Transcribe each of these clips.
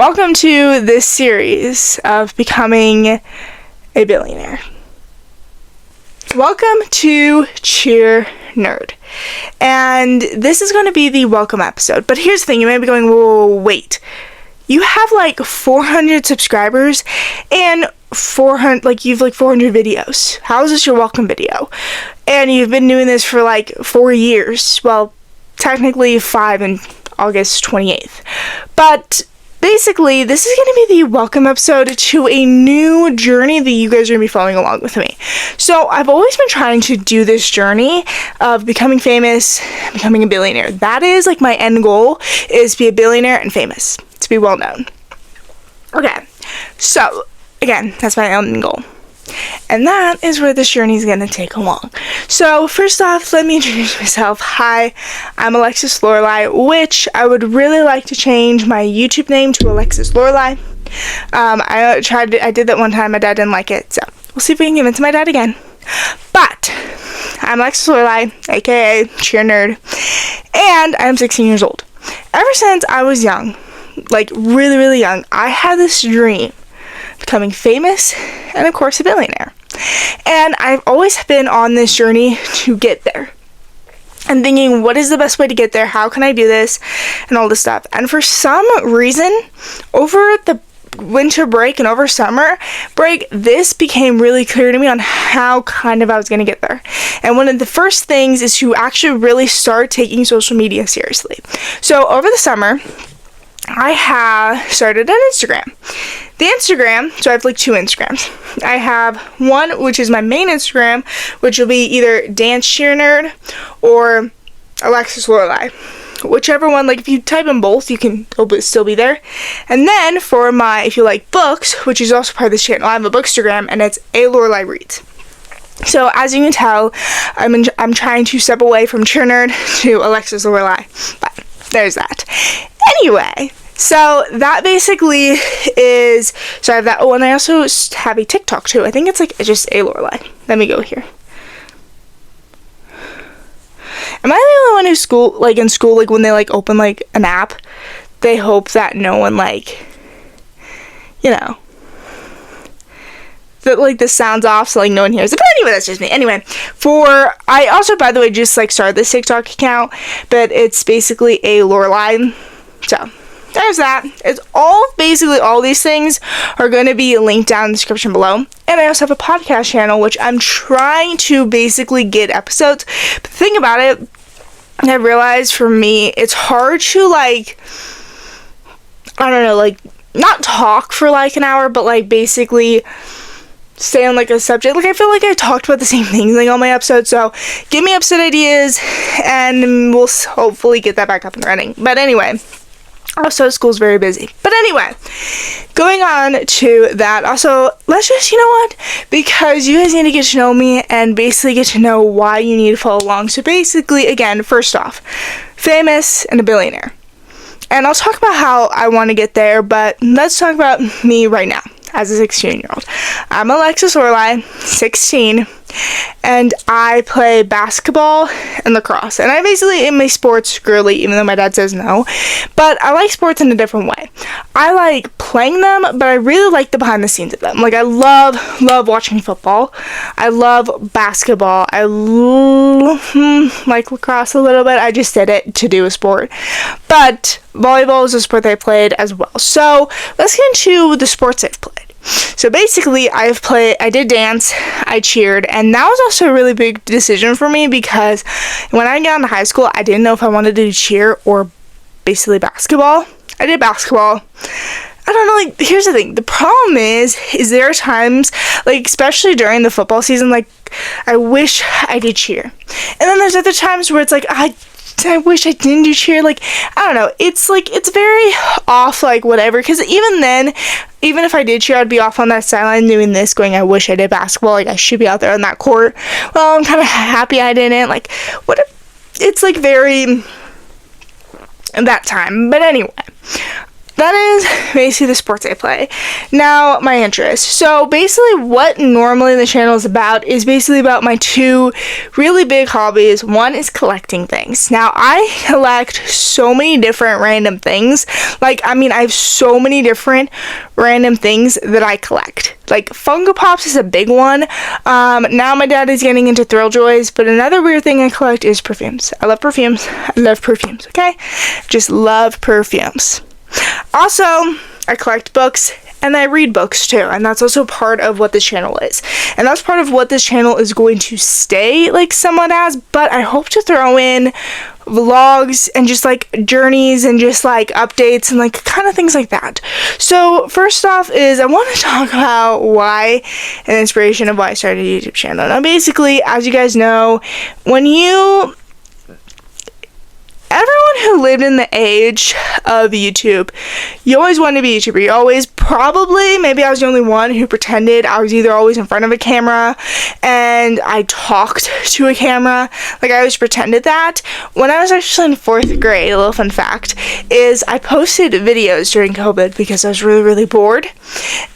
Welcome to this series of becoming a billionaire. Welcome to Cheer Nerd. And this is going to be the welcome episode. But here's the thing, you may be going, whoa, wait. You have like 400 subscribers and 400 videos. How is this your welcome video? And you've been doing this for like 4 years. Well, technically 5 in August 28th. But basically, this is going to be the welcome episode to a new journey that you guys are going to be following along with me. So, I've always been trying to do this journey of becoming famous, becoming a billionaire. That is like my end goal, is to be a billionaire and famous, to be well known. Okay, so, again, that's my end goal. And that is where this journey is going to take along. So, first off, let me introduce myself. Hi, I'm Alexis Lorelai, which I would really like to change my YouTube name to Alexis Lorelai. I did that one time, my dad didn't like it, so we'll see if we can convince my dad again. But, I'm Alexis Lorelai, aka Cheer Nerd, and I'm 16 years old. Ever since I was young, like really, really young, I had this dream becoming famous, and of course a billionaire. And I've always been on this journey to get there. And thinking, what is the best way to get there? How can I do this? And all this stuff. And for some reason, over the winter break and over summer break, this became really clear to me on how kind of I was going to get there. And one of the first things is to actually really start taking social media seriously. So over the summer, I have started an Instagram. The Instagram, so I have like 2 Instagrams. I have one, which is my main Instagram, which will be either Dance Cheer Nerd or Alexis Lorelai. Whichever one, like if you type in both, it'll still be there. And then for my, if you like books, which is also part of this channel, I have a Bookstagram, and it's A Lorelai Reads. So as you can tell, I'm trying to step away from Cheer Nerd to Alexis Lorelai. But there's that. Anyway, so that basically is, so I have that. Oh, and I also have a TikTok too. I think it's just A Lorelai. Let me go here. Am I the only one who's in school, when they open an app, they hope that no one that the sound's off so no one hears it. But anyway, that's just me. Anyway, I also, by the way, just started this TikTok account, but it's basically A Lorelai. So there's that. It's basically all these things are going to be linked down in the description below. And I also have a podcast channel, which I'm trying to basically get episodes. But the thing about it, I realized for me, it's hard to not talk for an hour, but basically stay on a subject. I feel like I talked about the same things on my episodes. So give me episode ideas and we'll hopefully get that back up and running. But anyway, also school's very busy. But anyway, going on to that, also let's just, because you guys need to get to know me and basically get to know why you need to follow along. So basically, again, first off, famous and a billionaire. And I'll talk about how I want to get there, but let's talk about me right now as a 16-year-old. I'm Alexis Lorelai, 16, and I play basketball and lacrosse. And I basically am a sports girly, even though my dad says no. But I like sports in a different way. I like playing them, but I really like the behind the scenes of them. I love watching football. I love basketball. I like lacrosse a little bit. I just did it to do a sport. But volleyball is a sport that I played as well. So let's get into the sports I've played. So basically, I did dance, I cheered, and that was also a really big decision for me because when I got into high school, I didn't know if I wanted to do cheer or basically basketball. I did basketball. I don't know, here's the thing. The problem is there are times, especially during the football season, I wish I did cheer. And then there's other times where it's I wish I didn't do cheer. I don't know. It's very off, whatever. Because even then, even if I did cheer, I'd be off on that sideline doing this, going, I wish I did basketball. I should be out there on that court. Well, I'm kind of happy I didn't. What if, it's very that time. But anyway, that is basically the sports I play. Now, my interests. So basically what normally the channel is about is basically about my two really big hobbies. One is collecting things. Now, I collect so many different random things. I have so many different random things that I collect. Like Funko Pops is a big one. Now my dad is getting into Thrill Joys, but another weird thing I collect is perfumes. I love perfumes. Okay? Just love perfumes. Also, I collect books and I read books too, and that's also part of what this channel is. And that's part of what this channel is going to stay somewhat as, but I hope to throw in vlogs and just journeys and just updates and kind of things like that. So first off is I want to talk about why an inspiration of why I started a YouTube channel. Now basically, as you guys know, everyone who lived in the age of YouTube, you always wanted to be a YouTuber. You always, maybe I was the only one who pretended I was either always in front of a camera and I talked to a camera. I always pretended that. When I was actually in 4th grade, a little fun fact, is I posted videos during COVID because I was really, really bored.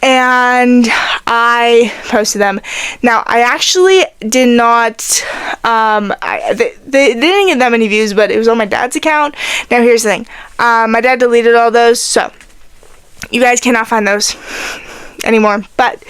And I posted them. Now, I actually did not, they didn't get that many views, but it was on my dad's account. Now, here's the thing. My dad deleted all those, so you guys cannot find those anymore. But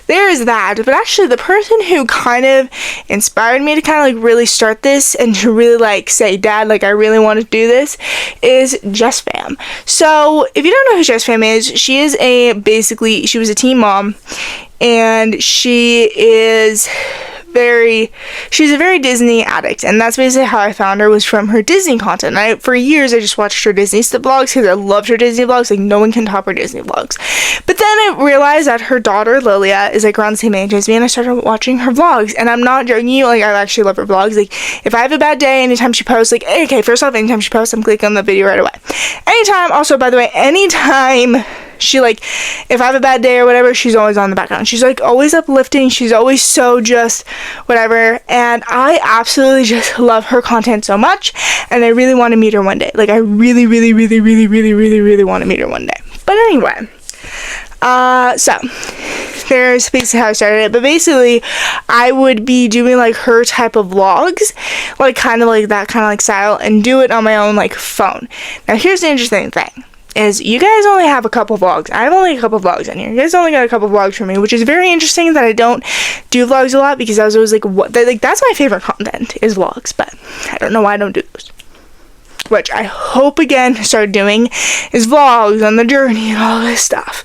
there is that. But actually, the person who kind of inspired me to kind of really start this and to really say, Dad, I really want to do this, is Jess Fam. So if you don't know who Jess Fam is, she was a teen mom, and she's a very Disney addict, and that's basically how I found her, was from her Disney content. For years I just watched her Disney vlogs because I loved her Disney vlogs. No one can top her Disney vlogs. But then I realized that her daughter Lilia is around the same age as me, and I started watching her vlogs. And I'm not joking you, I actually love her vlogs. If I have a bad day, anytime she posts, first off, anytime she posts, I'm clicking on the video right away. Anytime she if I have a bad day or whatever, she's always on the background. She's always uplifting. She's always so just whatever. And I absolutely just love her content so much. And I really want to meet her one day. I really, really, really, really, really, really, really want to meet her one day. But anyway, so there's basically how I started it. But basically, I would be doing her type of vlogs, kind of that style, and do it on my own phone. Now here's the interesting thing. Is you guys only have a couple vlogs. I have only a couple vlogs in here. You guys only got a couple vlogs from me, which is very interesting that I don't do vlogs a lot, because I was always that's my favorite content is vlogs, but I don't know why I don't do those. Which I hope again to start doing is vlogs on the journey and all this stuff.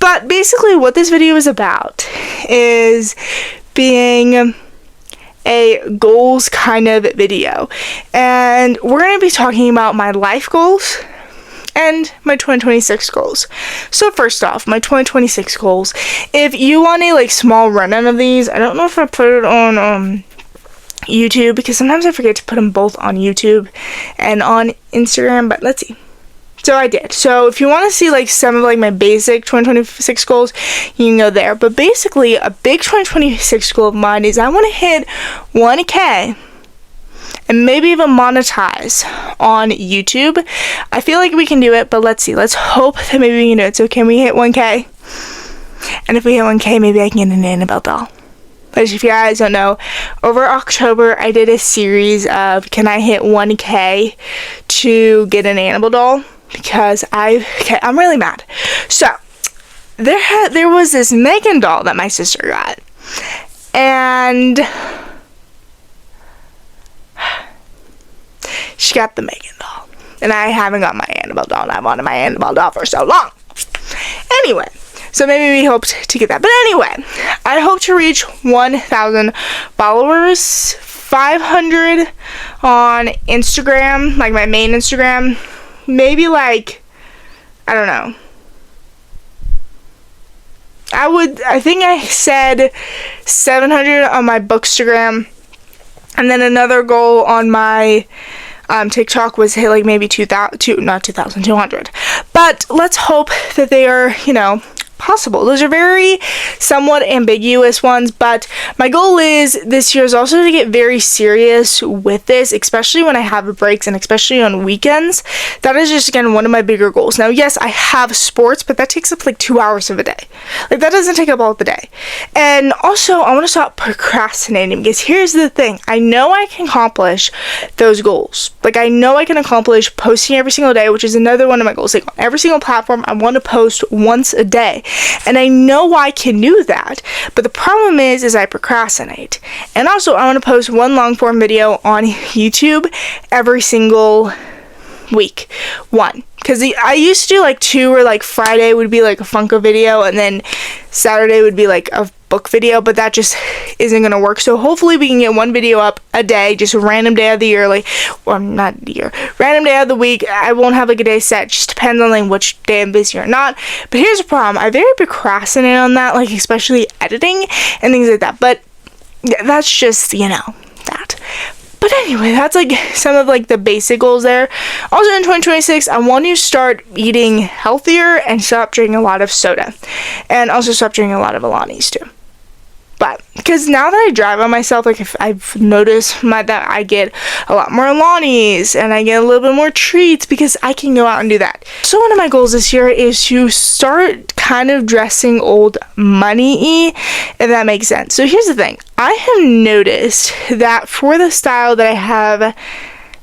But basically what this video is about is being a goals kind of video. And we're going to be talking about my life goals and my 2026 goals. So first off, my 2026 goals. If you want a small rundown of these, I don't know if I put it on YouTube, because sometimes I forget to put them both on YouTube and on Instagram, but let's see. So I did. So if you want to see some of my basic 2026 goals, you can go there. But basically, a big 2026 goal of mine is I want to hit 1K and maybe even monetize on YouTube. I feel like we can do it, but let's see. Let's hope that maybe we can do it. So can we hit 1K? And if we hit 1K, maybe I can get an Annabelle doll. But if you guys don't know, over October, I did a series of can I hit 1K to get an Annabelle doll? Because I'm really mad. So, there was this Megan doll that my sister got. And she got the Megan doll. And I haven't got my Annabelle doll, and I wanted my Annabelle doll for so long. Anyway, so maybe we hoped to get that. But anyway, I hope to reach 1,000 followers, 500 on Instagram, my main Instagram. Maybe I don't know. I think I said 700 on my Bookstagram. And then another goal on my TikTok was hit like maybe 200. But let's hope that they are, possible. Those are very somewhat ambiguous ones, but my goal is this year is also to get very serious with this, especially when I have breaks and especially on weekends. That is just, again, one of my bigger goals. Now, yes, I have sports, but that takes up like 2 hours of a day. Like, that doesn't take up all the day. And also, I want to stop procrastinating, because here's the thing. I know I can accomplish those goals. Like, I know I can accomplish posting every single day, which is another one of my goals. Like, on every single platform, I want to post once a day. And I know I can do that, but the problem is I procrastinate. And also, I want to post one long form video on YouTube every single week. One. Because I used to do like 2, where like Friday would be like a Funko video, and then Saturday would be like a book video, but that just isn't going to work. So hopefully we can get one video up a day, just a random day of the year, like, well, not the year, random day of the week. I won't have like a day set, just depends on like which day I'm busy or not. But here's the problem. I very procrastinate on that, like especially editing and things like that. But yeah, that's just, that. But anyway, that's like some of like the basic goals there. Also in 2026, I want to start eating healthier and stop drinking a lot of soda. And also stop drinking a lot of Alanis too. But because now that I drive on myself, like, if I've noticed that I get a lot more Alanis and I get a little bit more treats because I can go out and do that. So one of my goals this year is to start kind of dressing old money-y, if that makes sense. So here's the thing. I have noticed that for the style that I have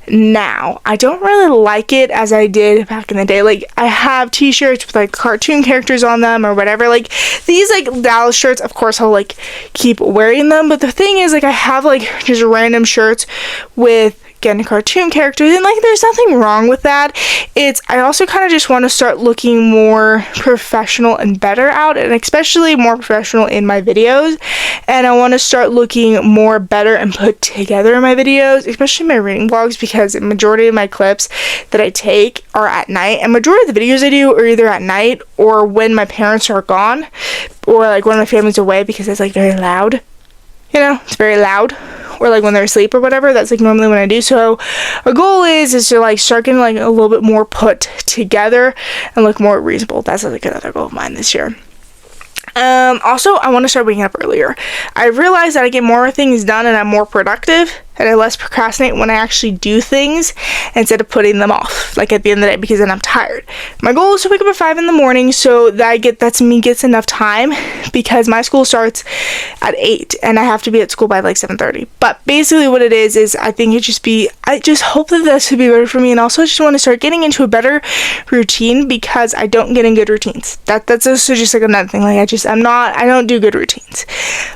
now, I don't really like it as I did back in the day. Like, I have t-shirts with like cartoon characters on them or whatever. Like, these like Dallas shirts, of course I'll like keep wearing them, but the thing is, like, I have like just random shirts with, again, cartoon characters, and like there's nothing wrong with that. I also kind of just want to start looking more professional and better out, and especially more professional in my videos. And I want to start looking more better and put together in my videos, especially my reading vlogs, because the majority of my clips that I take are at night, and majority of the videos I do are either at night or when my parents are gone, or like when my family's away, because it's like very loud. It's very loud. Or like when they're asleep or whatever. That's like normally when I do. So a goal is to like start getting like a little bit more put together and look more reasonable. That's like another goal of mine this year. Also, I want to start waking up earlier. I realize that I get more things done and I'm more productive, and I less procrastinate when I actually do things instead of putting them off, like at the end of the day, because then I'm tired. My goal is to wake up at 5 in the morning so that gets enough time, because my school starts at 8 and I have to be at school by like 7:30. But basically what it is I think I just hope that this would be better for me, and also I just want to start getting into a better routine, because I don't get in good routines. That's also just like another thing. Like, I don't do good routines.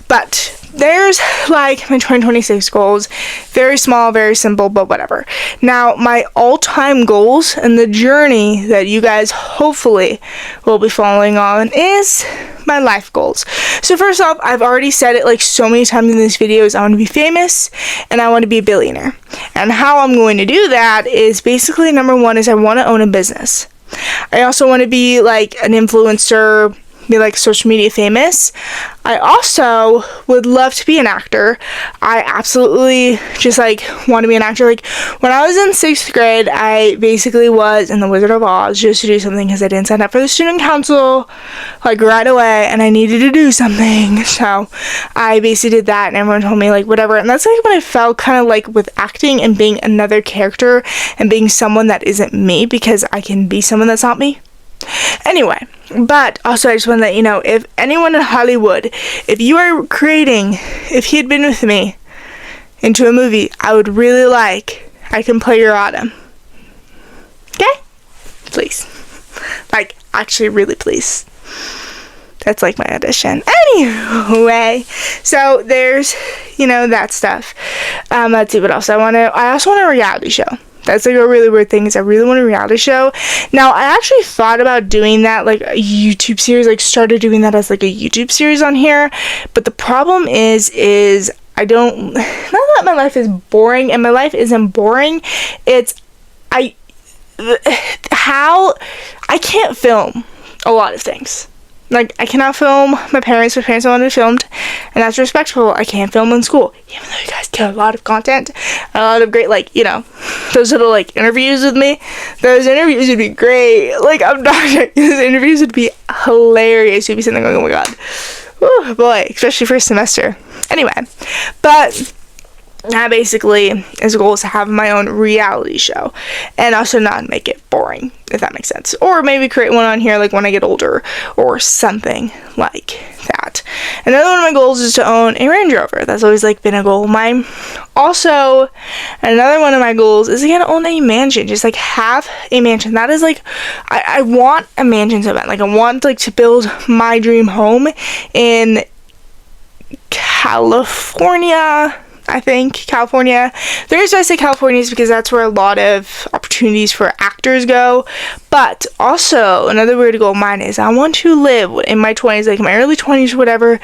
But there's like my 2026 goals. Very small, very simple, but whatever. Now, my all-time goals and the journey that you guys hopefully will be following on is my life goals. So first off, I've already said it like so many times in these videos, I want to be famous and I want to be a billionaire. And how I'm going to do that is basically, number one is I want to own a business. I also want to be like an influencer, be like social media famous. I also would love to be an actor. I absolutely just like want to be an actor. Like, when I was in 6th grade, I basically was in The Wizard of Oz just to do something, because I didn't sign up for the student council like right away and I needed to do something. So I basically did that, and everyone told me like whatever. And that's like when I felt kind of like with acting and being another character and being someone that isn't me, because I can be someone that's not me. Anyway, but also I just want to let you know, if anyone in Hollywood, if you had been with me into a movie, I can play your Autumn. Okay? Please. Like, actually, really please. That's like my audition. Anyway, so there's, that stuff. Let's see what else I also want a reality show. That's like a really weird thing, is I really want a reality show. Now, I actually thought about doing that, like a YouTube series, like started doing that as like a YouTube series on here. But the problem is not that my life is boring, and my life isn't boring. I can't film a lot of things. Like, I cannot film my parents. My parents don't want to be filmed, and that's respectful. I can't film in school, even though you guys get a lot of content, a lot of great, like, you know, those little, like, interviews with me. Those interviews would be great. Like, I'm not joking. Those interviews would be hilarious. You'd be sitting there going, oh my god. Oh boy, especially first semester. Anyway, but that basically is a goal, is to have my own reality show and also not make it boring, if that makes sense. Or maybe create one on here like when I get older or something like that. Another one of my goals is to own a Range Rover. That's always like been a goal of mine. Also, another one of my goals is to own a mansion. Just like have a mansion. That is like, I want a mansion so bad. Like, I want like to build my dream home in California. I think California. The reason I say California is because that's where a lot of opportunities for actors go. But also, another weird goal of mine is I want to live in my 20s, like my early 20s or whatever,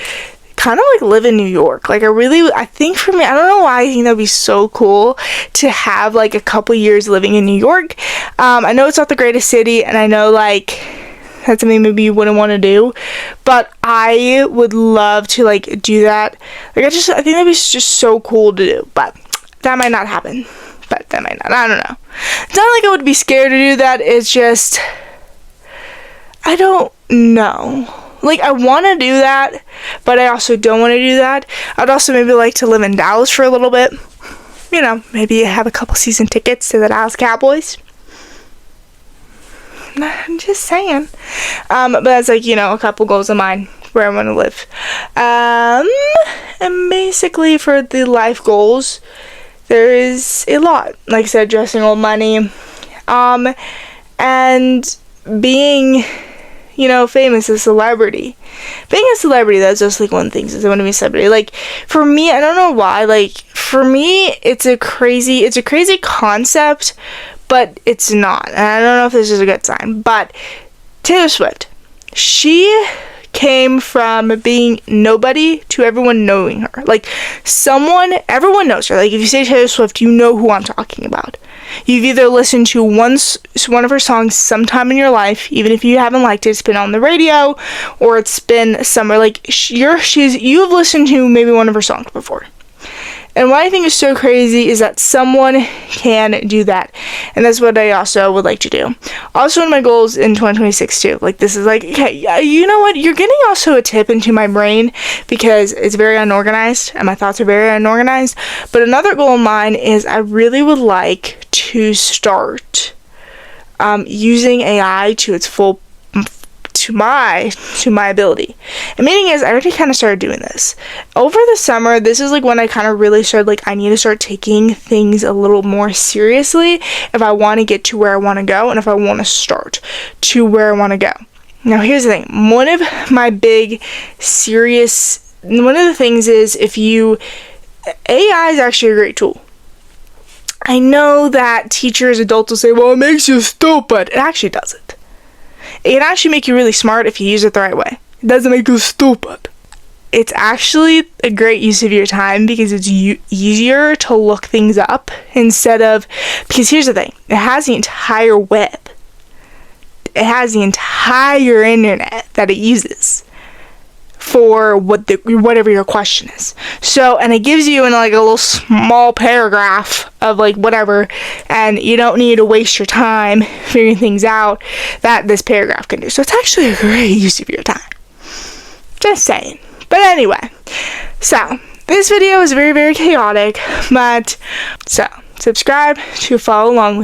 kind of like live in New York. Like, I think for me, I don't know why, I think that'd be so cool to have like a couple years living in New York. I know it's not the greatest city, and I know like that's something maybe you wouldn't want to do, but I would love to like do that. Like, I think that'd be just so cool to do, but that might not happen. But that might not. I don't know. It's not like I would be scared to do that. It's just, I don't know. Like, I want to do that, but I also don't want to do that. I'd also maybe like to live in Dallas for a little bit. You know, maybe have a couple season tickets to the Dallas Cowboys. I'm just saying. But that's like, you know, a couple goals of mine where I want to live. And basically for the life goals, there is a lot. Like I said, dressing old money. And being, you know, famous, a celebrity. Being a celebrity, that's just like one thing, is I want to be a celebrity. Like, for me, I don't know why, like, for me, it's a crazy concept, but it's not. And I don't know if this is a good sign, but Taylor Swift, she came from being nobody to everyone knowing her. Like, everyone knows her. Like, if you say Taylor Swift, you know who I'm talking about. You've either listened to one of her songs sometime in your life, even if you haven't liked it, it's been on the radio, or it's been somewhere. Like, you've listened to maybe one of her songs before. And what I think is so crazy is that someone can do that. And that's what I also would like to do. Also, one of my goals in 2026 too. Like, this is like, okay, you know what? You're getting also a tip into my brain because it's very unorganized and my thoughts are very unorganized. But another goal of mine is I really would like to start using AI to its full to my ability. And meaning is, I already kind of started doing this over the summer. This is like when I kind of really started, like, I need to start taking things a little more seriously if I want to get to where I want to go, and if I want to start to where I want to go. Now, here's the thing. One of the things is, AI is actually a great tool. I know that teachers, adults will say, well, it makes you stupid. It actually doesn't. It can actually make you really smart if you use it the right way. It doesn't make you stupid. It's actually a great use of your time because it's easier to look things up because here's the thing. It has the entire web. It has the entire internet that it uses for whatever your question is. So, and it gives you in like a little small paragraph of like whatever, and you don't need to waste your time figuring things out that this paragraph can do. So it's actually a great use of your time. Just saying. But anyway, so this video is very, very chaotic, but so subscribe to follow along with